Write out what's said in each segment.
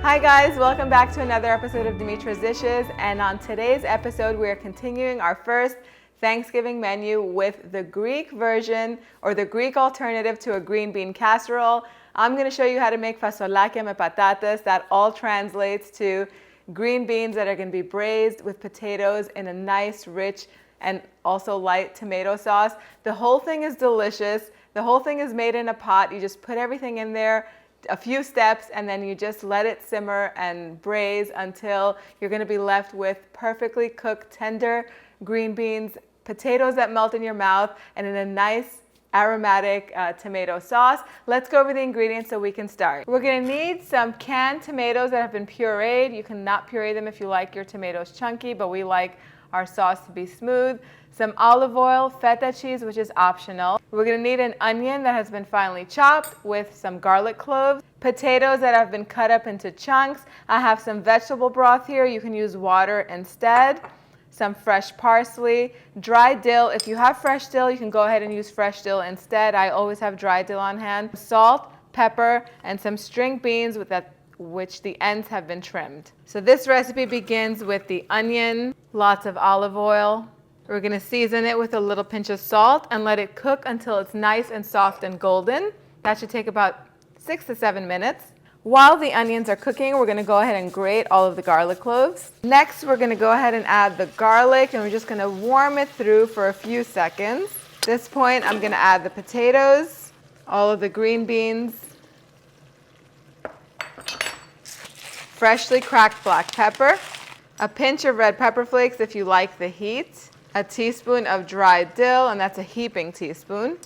Hi guys, welcome back to another episode of Dimitra's Dishes, and on today's episode we are continuing our first Thanksgiving menu with the Greek version or the Greek alternative to a green bean casserole. I'm going to show you how to make fasolakia me patatas. That all translates to green beans that are going to be braised with potatoes in a nice, rich, and also light tomato sauce. The whole thing is delicious. The whole thing is made in a pot. You just put everything in there, a few steps, and then you just let it simmer and braise until you're going to be left with perfectly cooked, tender green beans, potatoes that melt in your mouth, and in a nice aromatic tomato sauce. Let's go over the ingredients so we can start. We're going to need some canned tomatoes that have been pureed. You can not puree them if you like your tomatoes chunky, but we like our sauce to be smooth. Some olive oil, feta cheese, which is optional. We're going to need an onion that has been finely chopped with some garlic cloves, potatoes that have been cut up into chunks. I have some vegetable broth here. You can use water instead. Some fresh parsley, dry dill. If you have fresh dill, you can go ahead and use fresh dill instead. I always have dry dill on hand. Salt, pepper, and some string beans with which the ends have been trimmed. So this recipe begins with the onion, lots of olive oil. We're going to season it with a little pinch of salt and let it cook until it's nice and soft and golden. That should take about 6 to 7 minutes. While the onions are cooking, we're going to go ahead and grate all of the garlic cloves. Next, we're going to go ahead and add the garlic, and we're just going to warm it through for a few seconds. At this point, I'm going to add the potatoes, all of the green beans, freshly cracked black pepper, a pinch of red pepper flakes if you like the heat, a teaspoon of dried dill, and that's a heaping teaspoon,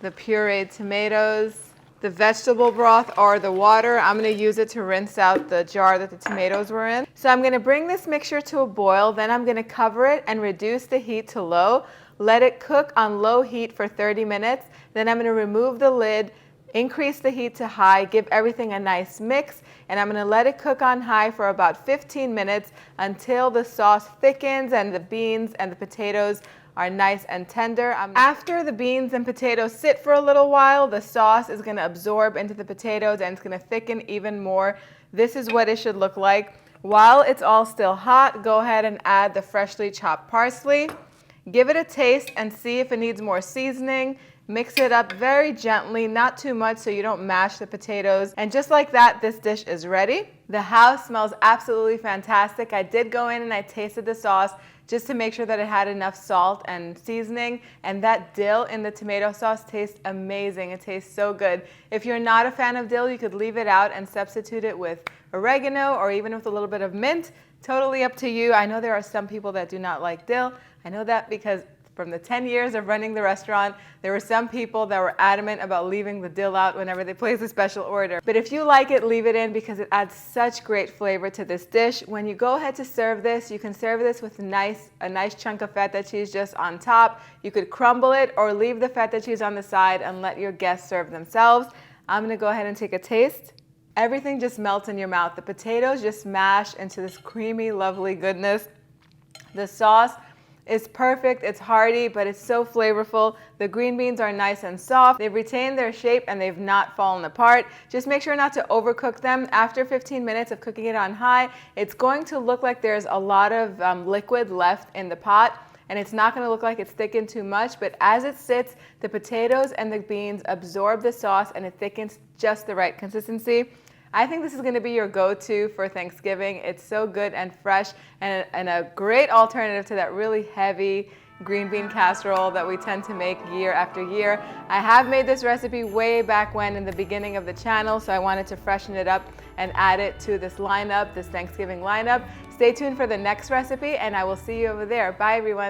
the pureed tomatoes, the vegetable broth or the water. I'm going to use it to rinse out the jar that the tomatoes were in. So I'm going to bring this mixture to a boil, then I'm going to cover it and reduce the heat to low. Let it cook on low heat for 30 minutes. Then I'm going to remove the lid, increase the heat to high, give everything a nice mix, and I'm going to let it cook on high for about 15 minutes until the sauce thickens and the beans and the potatoes are nice and tender. After the beans and potatoes sit for a little while, the sauce is going to absorb into the potatoes and it's going to thicken even more. This is what it should look like. While it's all still hot, go ahead and add the freshly chopped parsley. Give it a taste and see if it needs more seasoning. Mix it up very gently, not too much so you don't mash the potatoes. And just like that, this dish is ready. The house smells absolutely fantastic. I did go in and I tasted the sauce just to make sure that it had enough salt and seasoning, and that dill in the tomato sauce tastes amazing. It tastes so good. If you're not a fan of dill, you could leave it out and substitute it with oregano or even with a little bit of mint. Totally up to you. I know there are some people that do not like dill. I know that because from the 10 years of running the restaurant, there were some people that were adamant about leaving the dill out whenever they place a special order. But if you like it, leave it in because it adds such great flavor to this dish. When you go ahead to serve this, you can serve this with a nice chunk of feta cheese just on top. You could crumble it or leave the feta cheese on the side and let your guests serve themselves. I'm gonna go ahead and take a taste. Everything just melts in your mouth. The potatoes just mash into this creamy, lovely goodness. The sauce is perfect. It's hearty, but it's so flavorful. The green beans are nice and soft. They've retained their shape and they've not fallen apart. Just make sure not to overcook them. After 15 minutes of cooking it on high, it's going to look like there's a lot of liquid left in the pot, and it's not going to look like it's thickened too much, but as it sits, the potatoes and the beans absorb the sauce and it thickens just the right consistency. I think this is going to be your go-to for Thanksgiving. It's so good and fresh and a great alternative to that really heavy green bean casserole that we tend to make year after year. I have made this recipe way back when in the beginning of the channel, so I wanted to freshen it up and add it to this lineup, this Thanksgiving lineup. Stay tuned for the next recipe and I will see you over there. Bye everyone.